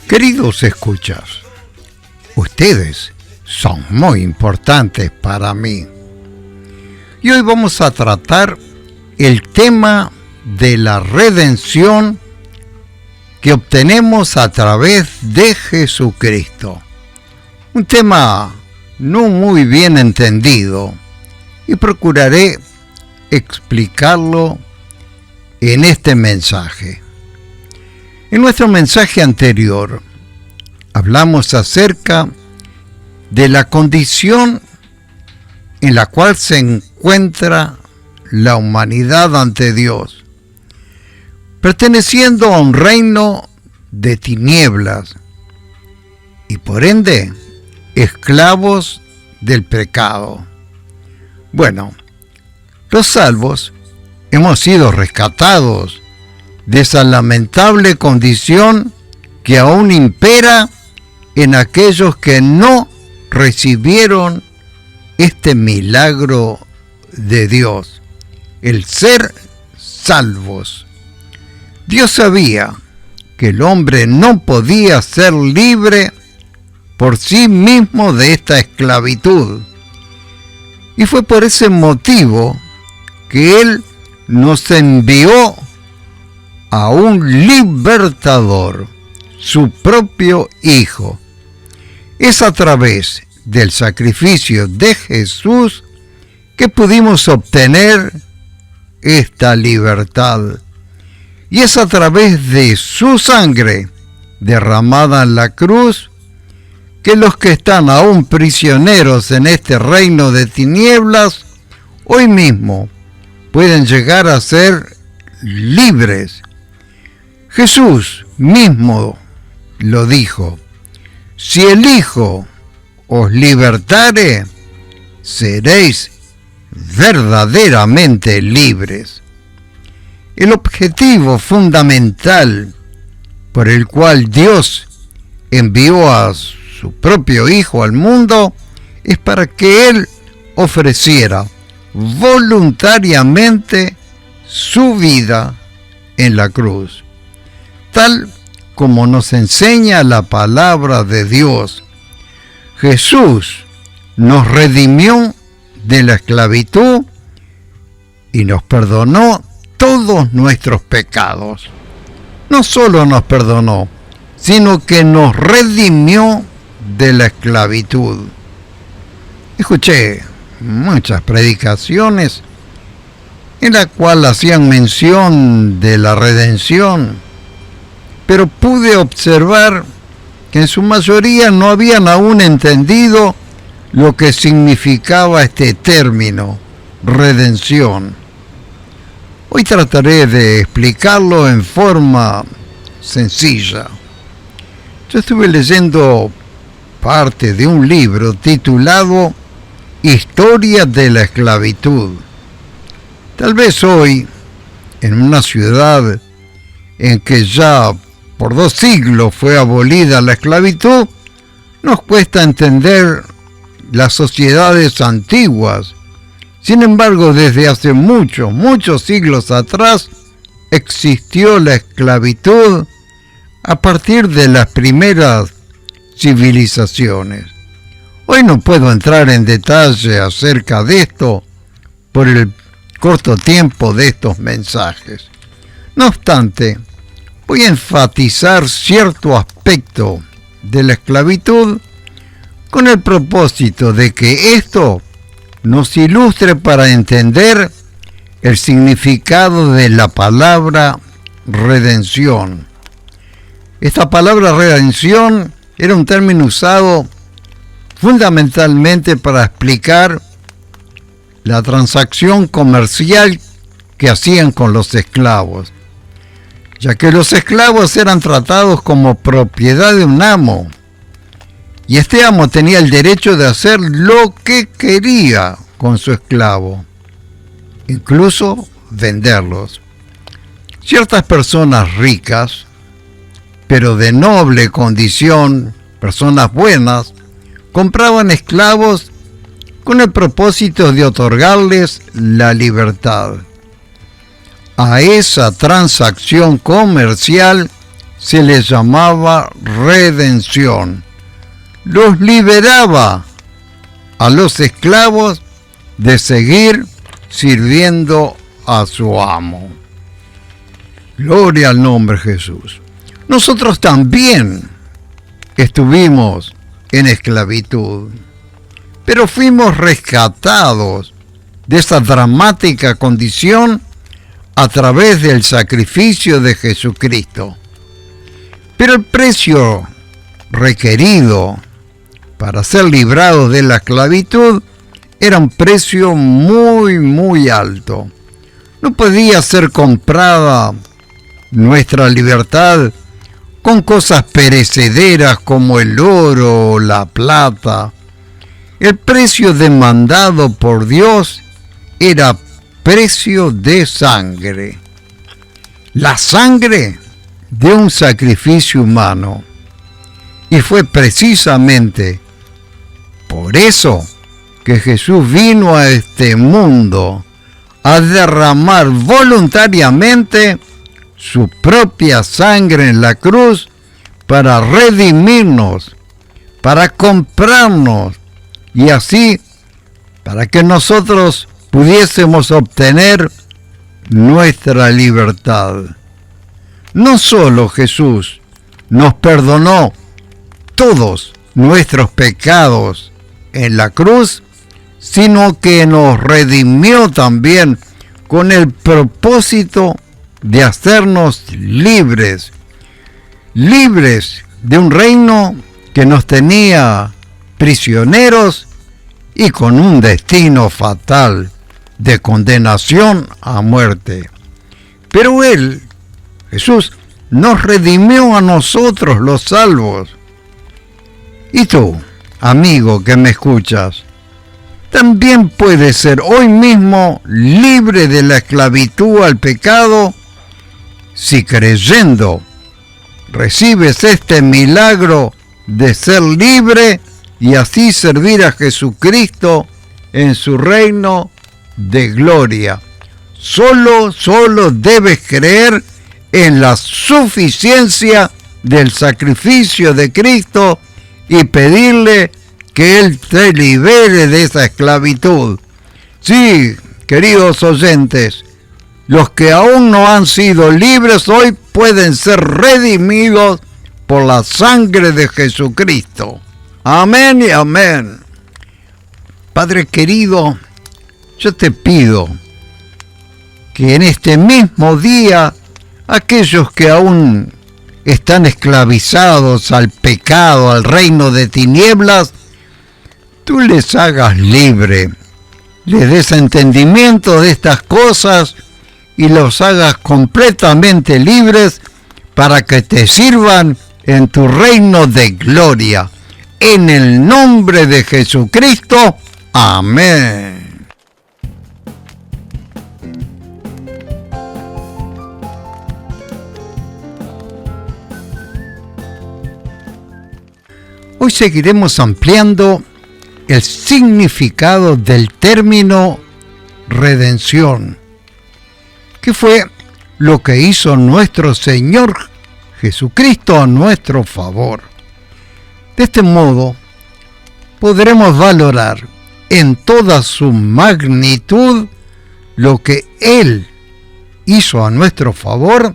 Queridos escuchas, ustedes son muy importantes para mí. Y hoy vamos a tratar el tema de la redención que obtenemos a través de Jesucristo. Un tema no muy bien entendido y procuraré explicarlo en este mensaje. En nuestro mensaje anterior hablamos acerca de la condición en la cual se encuentra la humanidad ante Dios, perteneciendo a un reino de tinieblas y por ende esclavos del pecado. Bueno, los salvos hemos sido rescatados de esa lamentable condición que aún impera en aquellos que no recibieron este milagro de Dios, el ser salvos. Dios sabía que el hombre no podía ser libre por sí mismo de esta esclavitud, y fue por ese motivo que Él nos envió a un libertador, su propio Hijo. Es a través del sacrificio de Jesús que pudimos obtener esta libertad. Y es a través de su sangre derramada en la cruz que los que están aún prisioneros en este reino de tinieblas, hoy mismo pueden llegar a ser libres. Jesús mismo lo dijo: si el Hijo os libertare, seréis verdaderamente libres. El objetivo fundamental por el cual Dios envió a su propio Hijo al mundo es para que Él ofreciera voluntariamente su vida en la cruz, tal como nos enseña la palabra de Dios. Jesús nos redimió de la esclavitud y nos perdonó todos nuestros pecados. No solo nos perdonó, sino que nos redimió de la esclavitud. Escuché muchas predicaciones en la cual hacían mención de la redención, pero pude observar que en su mayoría no habían aún entendido lo que significaba este término, redención. Hoy trataré de explicarlo en forma sencilla. Yo estuve leyendo parte de un libro titulado Historia de la esclavitud. Tal vez hoy, en una ciudad en que ya por 2 siglos fue abolida la esclavitud, nos cuesta entender las sociedades antiguas. Sin embargo, desde hace muchos siglos atrás existió la esclavitud a partir de las primeras civilizaciones. Hoy no puedo entrar en detalle acerca de esto por el corto tiempo de estos mensajes. No obstante, voy a enfatizar cierto aspecto de la esclavitud con el propósito de que esto nos ilustre para entender el significado de la palabra redención. Esta palabra redención era un término usado fundamentalmente para explicar la transacción comercial que hacían con los esclavos, ya que los esclavos eran tratados como propiedad de un amo, y este amo tenía el derecho de hacer lo que quería con su esclavo, incluso venderlos. Ciertas personas ricas, pero de noble condición, personas buenas, compraban esclavos con el propósito de otorgarles la libertad. A esa transacción comercial se le llamaba redención. Los liberaba a los esclavos de seguir sirviendo a su amo. Gloria al nombre de Jesús. Nosotros también estuvimos en esclavitud, pero fuimos rescatados de esa dramática condición a través del sacrificio de Jesucristo. Pero el precio requerido para ser librado de la esclavitud era un precio muy alto. No podía ser comprada nuestra libertad con cosas perecederas como el oro o la plata. El precio demandado por Dios era precio de sangre. La sangre de un sacrificio humano. Y fue precisamente por eso que Jesús vino a este mundo a derramar voluntariamente su propia sangre en la cruz para redimirnos, para comprarnos y así para que nosotros pudiésemos obtener nuestra libertad. No solo Jesús nos perdonó todos nuestros pecados en la cruz, sino que nos redimió también con el propósito de hacernos libres de un reino que nos tenía prisioneros y con un destino fatal de condenación a muerte. Pero Él, Jesús, nos redimió a nosotros los salvos. Y tú, amigo que me escuchas, también puedes ser hoy mismo libre de la esclavitud al pecado si creyendo recibes este milagro de ser libre y así servir a Jesucristo en su reino de gloria. Solo debes creer en la suficiencia del sacrificio de Cristo y pedirle que Él te libere de esa esclavitud. Sí, queridos oyentes, los que aún no han sido libres hoy pueden ser redimidos por la sangre de Jesucristo. Amén y amén. Padre querido, yo te pido que en este mismo día aquellos que aún están esclavizados al pecado, al reino de tinieblas, tú les hagas libre, les des entendimiento de estas cosas y los hagas completamente libres para que te sirvan en tu reino de gloria. En el nombre de Jesucristo. Amén. Hoy seguiremos ampliando el significado del término redención, que fue lo que hizo nuestro Señor Jesucristo a nuestro favor. De este modo, podremos valorar en toda su magnitud lo que Él hizo a nuestro favor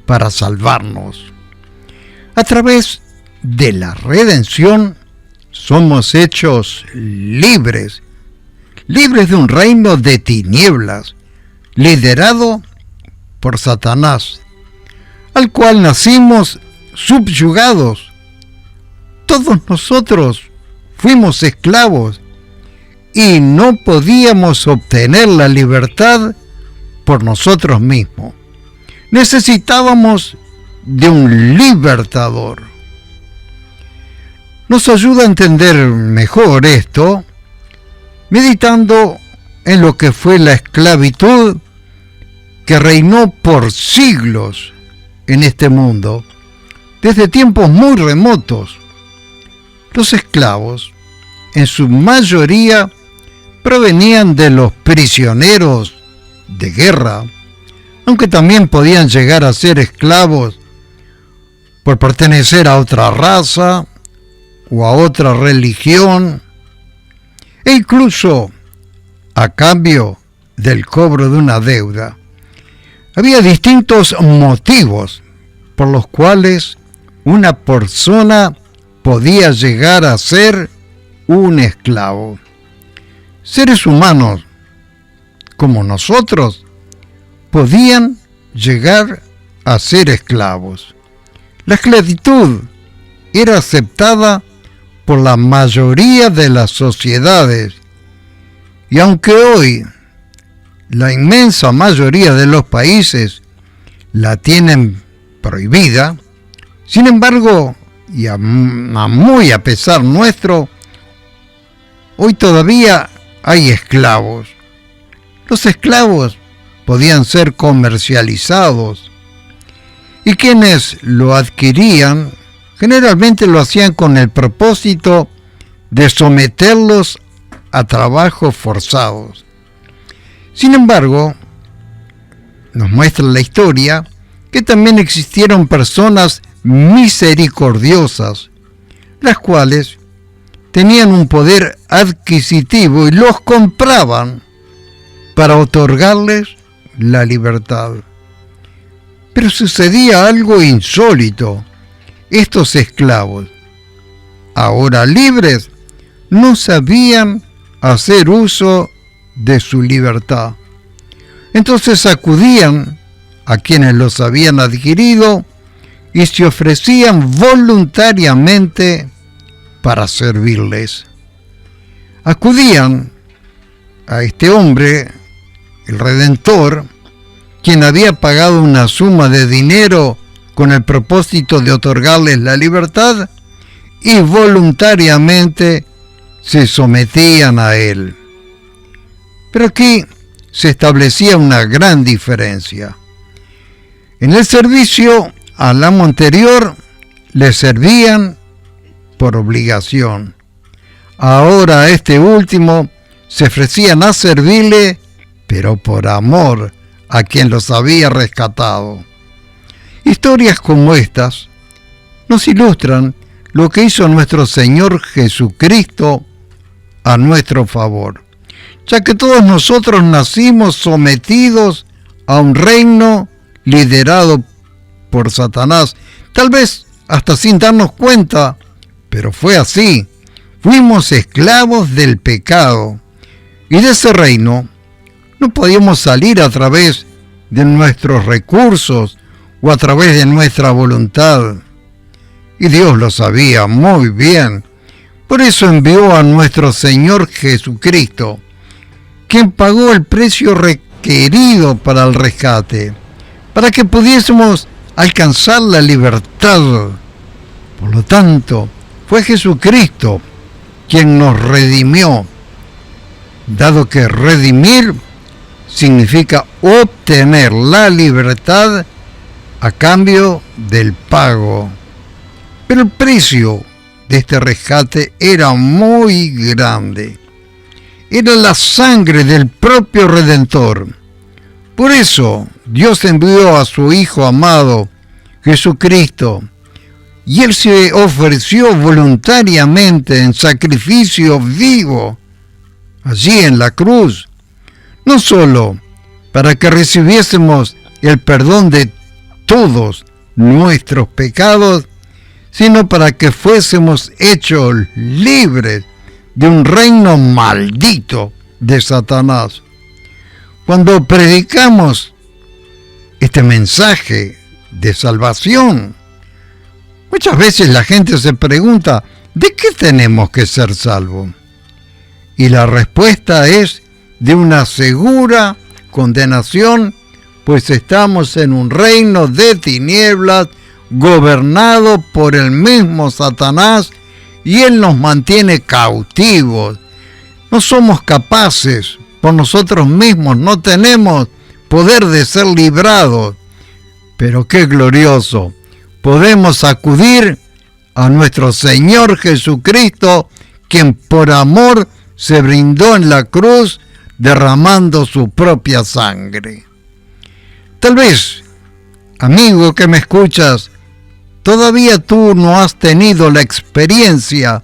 para salvarnos. A través de la redención somos hechos libres de un reino de tinieblas, liderado por Satanás, al cual nacimos subyugados. Todos nosotros fuimos esclavos y no podíamos obtener la libertad por nosotros mismos. Necesitábamos de un libertador. Nos ayuda a entender mejor esto meditando en lo que fue la esclavitud que reinó por siglos en este mundo, desde tiempos muy remotos. Los esclavos, en su mayoría, provenían de los prisioneros de guerra, aunque también podían llegar a ser esclavos por pertenecer a otra raza o a otra religión, e incluso a cambio del cobro de una deuda. Había distintos motivos por los cuales una persona podía llegar a ser un esclavo. Seres humanos como nosotros podían llegar a ser esclavos. La esclavitud era aceptada por la mayoría de las sociedades, y aunque hoy la inmensa mayoría de los países la tienen prohibida, sin embargo, y muy a pesar nuestro, hoy todavía hay esclavos. Los esclavos podían ser comercializados, y quienes lo adquirían generalmente lo hacían con el propósito de someterlos a trabajos forzados. Sin embargo, nos muestra la historia que también existieron personas misericordiosas, las cuales tenían un poder adquisitivo y los compraban para otorgarles la libertad. Pero sucedía algo insólito. Estos esclavos, ahora libres, no sabían hacer uso de su libertad. Entonces acudían a quienes los habían adquirido y se ofrecían voluntariamente para servirles. Acudían a este hombre, el Redentor, quien había pagado una suma de dinero con el propósito de otorgarles la libertad, y voluntariamente se sometían a él. Pero aquí se establecía una gran diferencia. En el servicio al amo anterior le servían por obligación. Ahora a este último se ofrecían a servirle, pero por amor a quien los había rescatado. Historias como estas nos ilustran lo que hizo nuestro Señor Jesucristo a nuestro favor, ya que todos nosotros nacimos sometidos a un reino liderado por Satanás, tal vez hasta sin darnos cuenta, pero fue así. Fuimos esclavos del pecado, y de ese reino no podíamos salir a través de nuestros recursos o a través de nuestra voluntad. Y Dios lo sabía muy bien. Por eso envió a nuestro Señor Jesucristo, quien pagó el precio requerido para el rescate, para que pudiésemos alcanzar la libertad. Por lo tanto, fue Jesucristo quien nos redimió, dado que redimir significa obtener la libertad a cambio del pago. Pero el precio de este rescate era muy grande. Era la sangre del propio Redentor. Por eso Dios envió a su Hijo amado, Jesucristo, y Él se ofreció voluntariamente en sacrificio vivo, allí en la cruz, no solo para que recibiésemos el perdón de todos nuestros pecados, sino para que fuésemos hechos libres de un reino maldito de Satanás. Cuando predicamos este mensaje de salvación, muchas veces la gente se pregunta, ¿de qué tenemos que ser salvos? Y la respuesta es de una segura condenación, pues estamos en un reino de tinieblas gobernado por el mismo Satanás, y él nos mantiene cautivos. No somos capaces por nosotros mismos, no tenemos poder de ser librados. Pero qué glorioso, podemos acudir a nuestro Señor Jesucristo, quien por amor se brindó en la cruz, derramando su propia sangre. Tal vez, amigo que me escuchas, todavía tú no has tenido la experiencia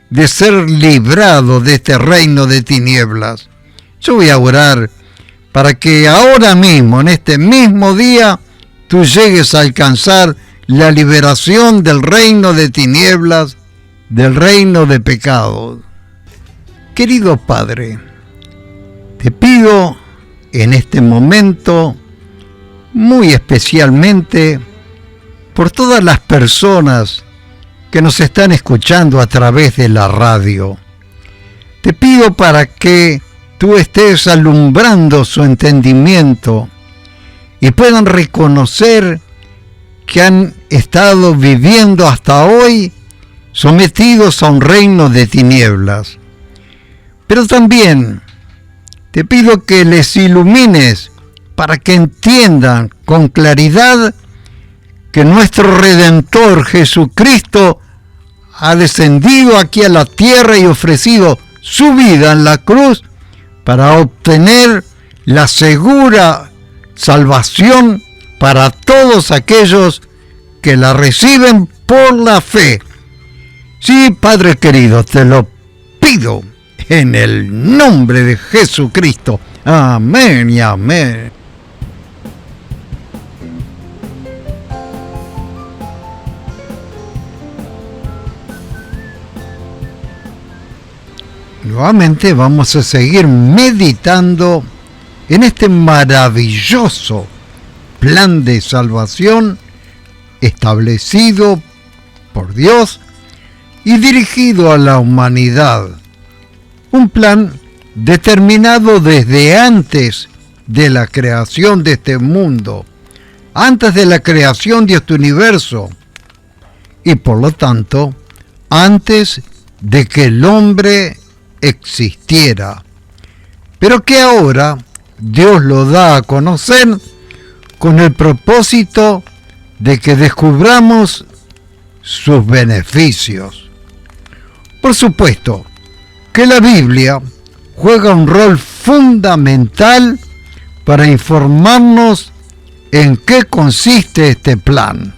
de ser librado de este reino de tinieblas, yo voy a orar para que ahora mismo, en este mismo día, tú llegues a alcanzar la liberación del reino de tinieblas, del reino de pecado. Querido Padre, te pido en este momento, muy especialmente, por todas las personas que nos están escuchando a través de la radio. Te pido para que tú estés alumbrando su entendimiento y puedan reconocer que han estado viviendo hasta hoy sometidos a un reino de tinieblas. Pero también te pido que les ilumines para que entiendan con claridad que nuestro Redentor Jesucristo ha descendido aquí a la tierra y ofrecido su vida en la cruz para obtener la segura salvación para todos aquellos que la reciben por la fe. Sí, Padre querido, te lo pido en el nombre de Jesucristo. Amén y amén. Nuevamente vamos a seguir meditando en este maravilloso plan de salvación establecido por Dios y dirigido a la humanidad. Un plan determinado desde antes de la creación de este mundo, antes de la creación de este universo, y por lo tanto, antes de que el hombre existiera, pero que ahora Dios lo da a conocer con el propósito de que descubramos sus beneficios. Por supuesto que la Biblia juega un rol fundamental para informarnos en qué consiste este plan.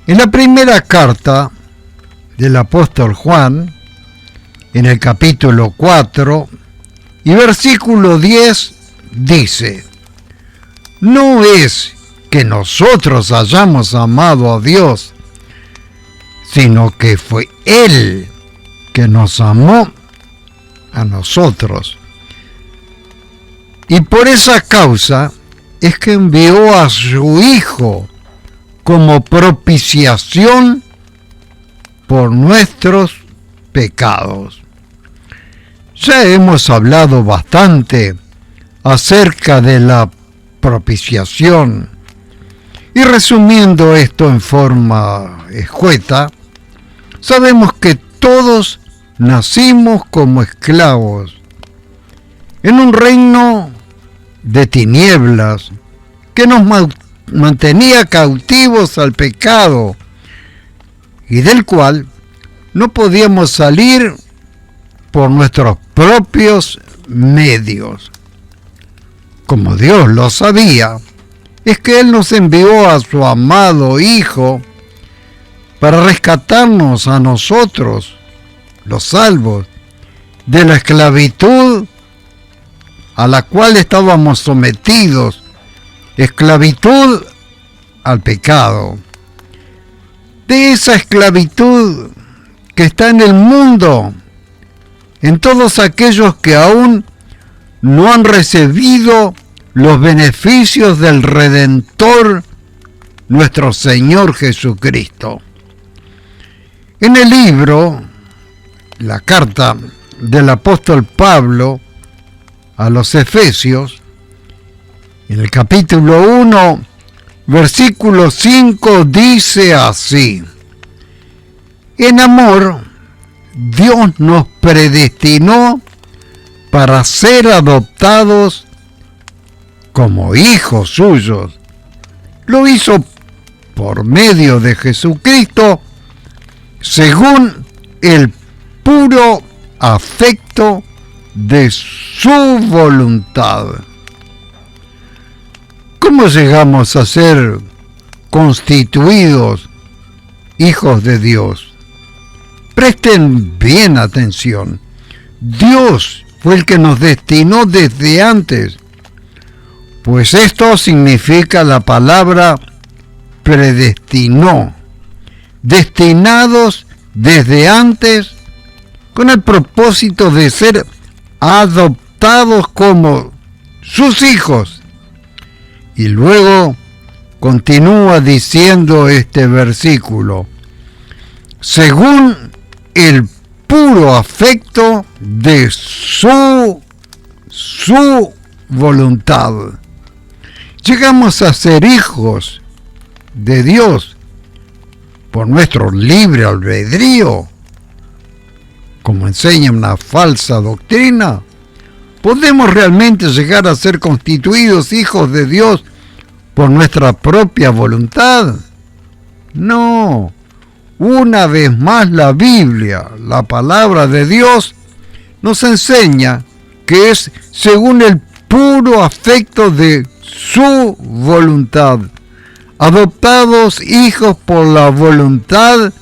En la primera carta del apóstol Juan, en el capítulo 4 y versículo 10, dice: no es que nosotros hayamos amado a Dios, sino que fue Él que nos amó a nosotros. Y por esa causa es que envió a su Hijo como propiciación por nuestros pecados. Ya hemos hablado bastante acerca de la propiciación, y resumiendo esto en forma escueta, sabemos que todos nacimos como esclavos en un reino de tinieblas que nos mantenía cautivos al pecado y del cual no podíamos salir por nuestros propios medios. Como Dios lo sabía, es que Él nos envió a su amado Hijo para rescatarnos a nosotros, los salvos, de la esclavitud a la cual estábamos sometidos, esclavitud al pecado. De esa esclavitud que está en el mundo, en todos aquellos que aún no han recibido los beneficios del Redentor, nuestro Señor Jesucristo. En el libro, la carta del apóstol Pablo a los Efesios, en el capítulo 1, versículo 5, dice así: en amor, Dios nos predestinó para ser adoptados como hijos suyos. Lo hizo por medio de Jesucristo, según el puro afecto de su voluntad. ¿Cómo llegamos a ser constituidos hijos de Dios. Presten bien atención. Dios fue el que nos destinó desde antes, pues esto significa la palabra predestinó, destinados desde antes con el propósito de ser adoptados como sus hijos. Y luego continúa diciendo este versículo, según el puro afecto de su voluntad. Llegamos a ser hijos de Dios por nuestro libre albedrío, como enseña una falsa doctrina. ¿Podemos realmente llegar a ser constituidos hijos de Dios por nuestra propia voluntad? No. Una vez más la Biblia, la palabra de Dios, nos enseña que es según el puro afecto de su voluntad, adoptados hijos por la voluntad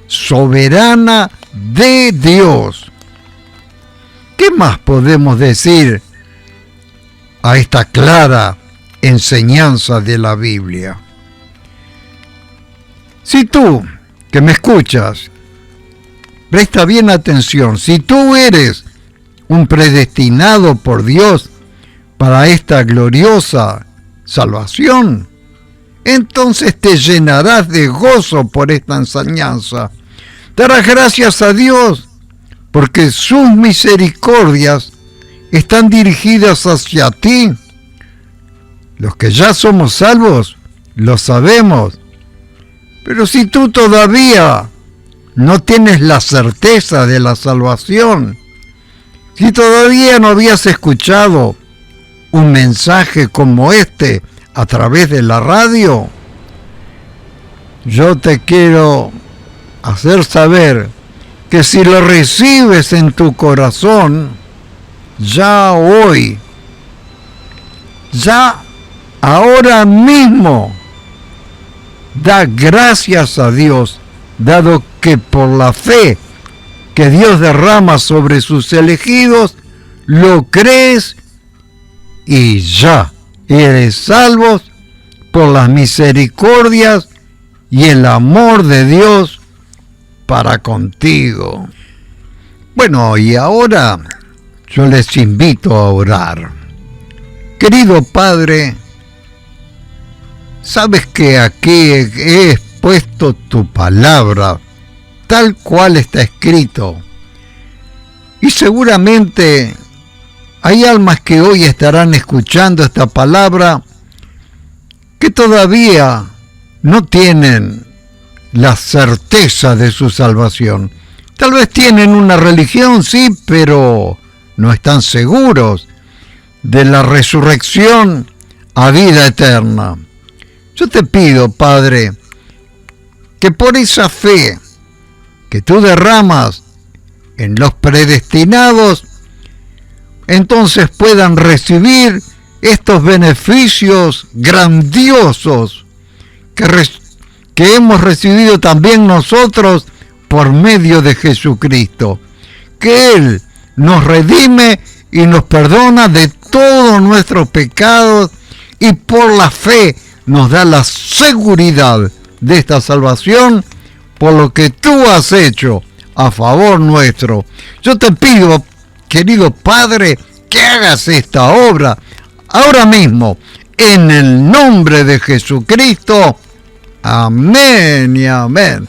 soberana de Dios. ¿Qué más podemos decir a esta clara enseñanza de la Biblia? Si tú, que me escuchas, presta bien atención, si tú eres un predestinado por Dios para esta gloriosa salvación, entonces te llenarás de gozo por esta enseñanza. Darás gracias a Dios porque sus misericordias están dirigidas hacia ti. Los que ya somos salvos, lo sabemos. Pero si tú todavía no tienes la certeza de la salvación, si todavía no habías escuchado un mensaje como este a través de la radio, yo te quiero hacer saber que si lo recibes en tu corazón, ya hoy, ya ahora mismo, da gracias a Dios, dado que por la fe que Dios derrama sobre sus elegidos, lo crees y ya eres salvo por las misericordias y el amor de Dios para contigo. Bueno, y ahora yo les invito a orar. Querido Padre, sabes que aquí he expuesto tu palabra, tal cual está escrito. Y seguramente hay almas que hoy estarán escuchando esta palabra que todavía no tienen la certeza de su salvación. Tal vez tienen una religión, sí, pero no están seguros de la resurrección a vida eterna. Yo te pido, Padre, que por esa fe que tú derramas en los predestinados, entonces puedan recibir estos beneficios grandiosos que hemos recibido también nosotros por medio de Jesucristo. Que Él nos redime y nos perdona de todos nuestros pecados y por la fe nos da la seguridad de esta salvación por lo que tú has hecho a favor nuestro. Yo te pido, querido Padre, que hagas esta obra ahora mismo, en el nombre de Jesucristo. Amén y amén.